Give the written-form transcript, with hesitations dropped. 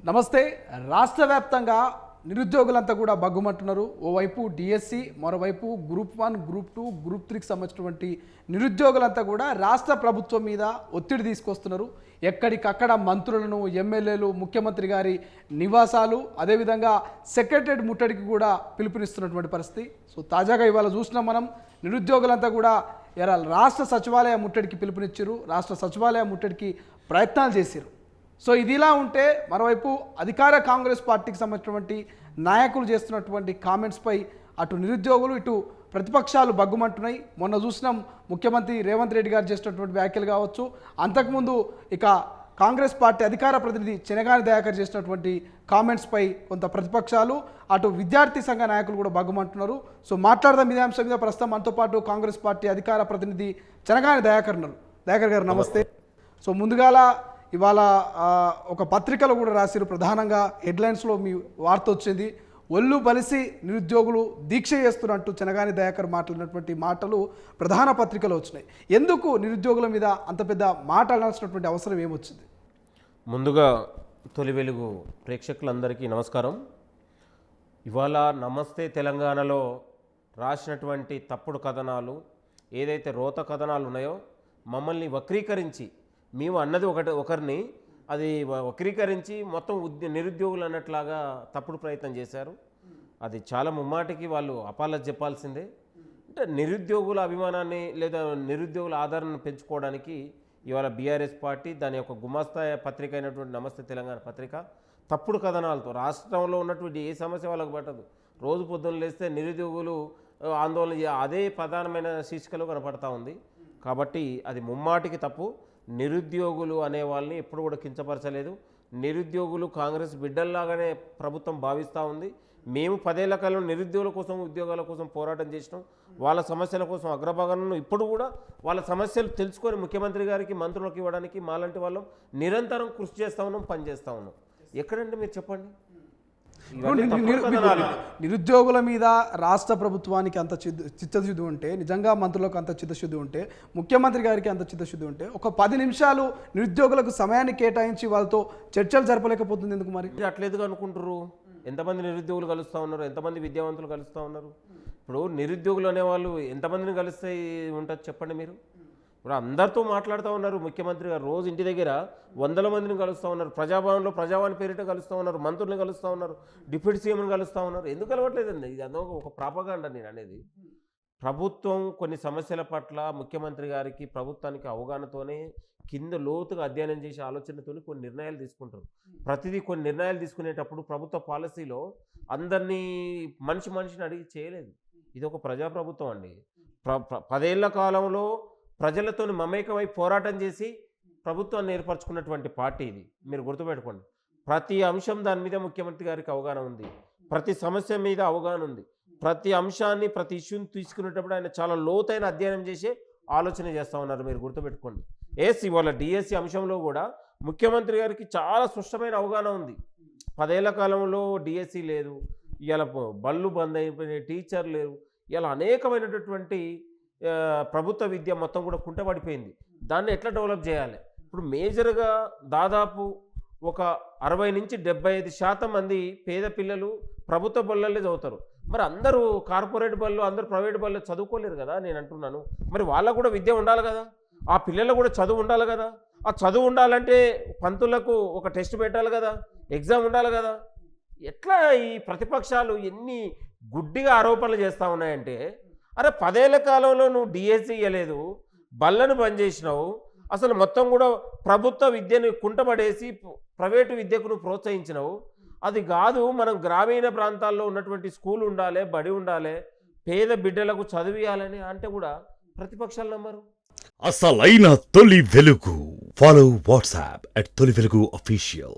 నమస్తే. రాష్ట్ర వ్యాప్తంగా నిరుద్యోగులంతా కూడా బగ్గుమంటున్నారు. ఓవైపు డిఎస్సి, మరోవైపు గ్రూప్ 1, గ్రూప్ 2, గ్రూప్ 3కి సంబంధించినటువంటి నిరుద్యోగులంతా కూడా రాష్ట్ర ప్రభుత్వం మీద ఒత్తిడి తీసుకొస్తున్నారు. ఎక్కడికక్కడ మంత్రులను, ఎమ్మెల్యేలు, ముఖ్యమంత్రి గారి నివాసాలు, అదేవిధంగా సెక్రటరేట్ ముట్టడికి కూడా పిలుపునిస్తున్నటువంటి పరిస్థితి. సో తాజాగా ఇవాళ చూసినాం మనం, నిరుద్యోగులంతా కూడా రాష్ట్ర సచివాలయ ముట్టడికి పిలుపునిచ్చారు. రాష్ట్ర సచివాలయ ముట్టడికి ప్రయత్నాలు చేశారు. సో ఇది ఇలా ఉంటే మరోవైపు అధికార కాంగ్రెస్ పార్టీకి సంబంధించినటువంటి నాయకులు చేస్తున్నటువంటి కామెంట్స్పై అటు నిరుద్యోగులు, ఇటు ప్రతిపక్షాలు బగ్గుమంటున్నాయి. మొన్న చూసినాం ముఖ్యమంత్రి రేవంత్ రెడ్డి గారు చేసినటువంటి వ్యాఖ్యలు కావచ్చు, అంతకుముందు ఇక కాంగ్రెస్ పార్టీ అధికార ప్రతినిధి చెనగాని దయాకర్ చేసినటువంటి కామెంట్స్పై కొంత ప్రతిపక్షాలు, అటు విద్యార్థి సంఘ నాయకులు కూడా బగ్గుమంటున్నారు. సో మాట్లాడదాం ఇదే అంశం మీద. ప్రస్తుతం మనతో పాటు కాంగ్రెస్ పార్టీ అధికార ప్రతినిధి చెనగాని దయాకర్ ఉన్నారు. దయాకర్ గారు నమస్తే. సో ముందుగాల ఇవాళ ఒక పత్రికలో కూడా రాశారు, ప్రధానంగా హెడ్లైన్స్లో మీ వార్త వచ్చింది, ఒళ్ళు బలిసి నిరుద్యోగులు దీక్ష చేస్తున్నట్టు చెనగాని దయాకర్ మాట్లాడినటువంటి మాటలు ప్రధాన పత్రికలో వచ్చినాయి. ఎందుకు నిరుద్యోగుల మీద అంత పెద్ద మాట అనాల్సినటువంటి అవసరం ఏమొచ్చింది? ముందుగా తొలి వెలుగు ప్రేక్షకులందరికీ నమస్కారం. ఇవాళ నమస్తే తెలంగాణలో రాసినటువంటి తప్పుడు కథనాలు, ఏదైతే రోత కథనాలు ఉన్నాయో మమ్మల్ని వక్రీకరించి, మేము అన్నది ఒకరిని అది వక్రీకరించి మొత్తం నిరుద్యోగులు అన్నట్లాగా తప్పుడు ప్రయత్నం చేశారు. అది చాలా ముమ్మాటికి వాళ్ళు అపాలజీ చెప్పాల్సిందే. అంటే నిరుద్యోగుల అభిమానాన్ని లేదా నిరుద్యోగుల ఆదరణను పెంచుకోవడానికి ఇవాళ బీఆర్ఎస్ పార్టీ దాని యొక్క గుమాస్తా పత్రిక అయినటువంటి నమస్తే తెలంగాణ పత్రిక తప్పుడు కథనాలతో రాష్ట్రంలో ఉన్నటువంటి ఏ సమస్య వాళ్ళకు పట్టదు. రోజు పొద్దున్న లేస్తే నిరుద్యోగులు ఆందోళన అదే ప్రధానమైన శీర్షికలో కనపడతా ఉంది. కాబట్టి అది ముమ్మాటికి తప్పు. నిరుద్యోగులు అనే వాళ్ళని ఎప్పుడు కూడా కించపరచలేదు. నిరుద్యోగులు కాంగ్రెస్ బిడ్డల్లాగానే ప్రభుత్వం భావిస్తూ ఉంది. మేము 10 ఏళ్ల కాలంలో నిరుద్యోగుల కోసం, ఉద్యోగాల కోసం పోరాటం చేసినాం. వాళ్ళ సమస్యల కోసం అగ్రభాగంలో ఇప్పుడు కూడా వాళ్ళ సమస్యలు తెలుసుకొని ముఖ్యమంత్రి గారికి, మంత్రులకు ఇవ్వడానికి మాలాంటి వాళ్ళం నిరంతరం కృషి చేస్తూ ఉన్నాం, పనిచేస్తూ ఉన్నాం. ఎక్కడండి మీరు చెప్పండి? నిరుద్యోగుల మీద రాష్ట్ర ప్రభుత్వానికి అంత చిత్తశుద్ధి ఉంటే, నిజంగా మంత్రులకు అంత చిత్తశుద్ధి ఉంటే, ముఖ్యమంత్రి గారికి అంత చిత్తశుద్ధి ఉంటే, ఒక 10 నిమిషాలు నిరుద్యోగులకు సమయాన్ని కేటాయించి వాళ్ళతో చర్చలు జరపలేకపోతుంది ఎందుకు? మరి అట్లేదుగా అనుకుంటారు. ఎంతమంది నిరుద్యోగులు కలుస్తూ ఉన్నారు, ఎంతమంది విద్యావంతులు కలుస్తూ ఉన్నారు. ఇప్పుడు నిరుద్యోగులు అనేవాళ్ళు ఎంతమందిని కలిస్తే ఉంటుంది చెప్పండి మీరు? ఇప్పుడు అందరితో మాట్లాడుతూ ఉన్నారు. ముఖ్యమంత్రి గారు రోజు ఇంటి దగ్గర 100 మందిని కలుస్తూ ఉన్నారు. ప్రజాభవన్లో ప్రజావాణి పేరిట కలుస్తూ ఉన్నారు. మంత్రులను కలుస్తూ ఉన్నారు. డిప్యూటీ సీఎంని కలుస్తూ ఉన్నారు. ఎందుకు కలవట్లేదండి? ఇది అదో ఒక ప్రాపగాండా నేను అనేది. ప్రభుత్వం కొన్ని సమస్యల పట్ల ముఖ్యమంత్రి గారికి, ప్రభుత్వానికి అవగాహనతోనే కింద లోతుగా అధ్యయనం చేసి ఆలోచనతో కొన్ని నిర్ణయాలు తీసుకుంటారు. ప్రతిదీ కొన్ని నిర్ణయాలు తీసుకునేటప్పుడు ప్రభుత్వ పాలసీలో అందరినీ మనిషిని అడిగి చేయలేదు. ఇది ఒక ప్రజాప్రభుత్వం అండి. 10 ఏళ్ల కాలంలో ప్రజలతో మమేకమై పోరాటం చేసి ప్రభుత్వాన్ని ఏర్పరచుకున్నటువంటి పార్టీ ఇది. మీరు గుర్తుపెట్టుకోండి. ప్రతి అంశం దాని మీద ముఖ్యమంత్రి గారికి అవగాహన ఉంది. ప్రతి సమస్య మీద అవగాహన ఉంది. ప్రతి అంశాన్ని, ప్రతి ఇష్యూని తీసుకునేటప్పుడు ఆయన చాలా లోతైన అధ్యయనం చేసి ఆలోచన చేస్తూ ఉన్నారు. మీరు గుర్తుపెట్టుకోండి. ఇవాళ డిఎస్సి అంశంలో కూడా ముఖ్యమంత్రి గారికి చాలా స్పష్టమైన అవగాహన ఉంది. 10 ఏళ్ల కాలంలో డిఎస్సి లేదు, ఇవాళ బళ్ళు బంద్ అయిపోయినాయి, టీచర్ లేరు, ఇలా అనేకమైనటువంటి ప్రభుత్వ విద్య మొత్తం కూడా కుంటపడిపోయింది. దాన్ని ఎట్లా డెవలప్ చేయాలి? ఇప్పుడు మేజర్గా దాదాపు ఒక 60 నుంచి 75% మంది పేద పిల్లలు ప్రభుత్వ బళ్ళల్లో చదువుతారు. మరి అందరూ కార్పొరేట్ బళ్ళు, అందరూ ప్రైవేట్ బళ్ళు చదువుకోలేరు కదా నేను అంటున్నాను. మరి వాళ్ళకు కూడా విద్య ఉండాలి కదా, ఆ పిల్లలకు కూడా చదువు ఉండాలి కదా. ఆ చదువు ఉండాలంటే పంతులకు ఒక టెస్ట్ పెట్టాలి కదా, ఎగ్జామ్ ఉండాలి కదా. ఎట్లా ఈ ప్రతిపక్షాలు ఎన్ని గుడ్డిగా ఆరోపణలు చేస్తూ ఉన్నాయంటే, అరే 10 ఏళ్ల కాలంలో నువ్వు డిఎస్సి ఇవ్వలేదు, బళ్ళను బంద్ చేసినావు, అసలు మొత్తం కూడా ప్రభుత్వ విద్యను కుంటపడేసి ప్రైవేటు విద్యకు నువ్వు ప్రోత్సహించినావు. అది కాదు, మనం గ్రామీణ ప్రాంతాల్లో ఉన్నటువంటి స్కూల్ ఉండాలి, బడి ఉండాలి, పేద బిడ్డలకు చదివియాలని అంటే కూడా ప్రతిపక్షాలు నమ్మరు. అసలైన తొలి వెలుగు. ఫాలో వాట్సాప్ @తొలి వెలుగు official.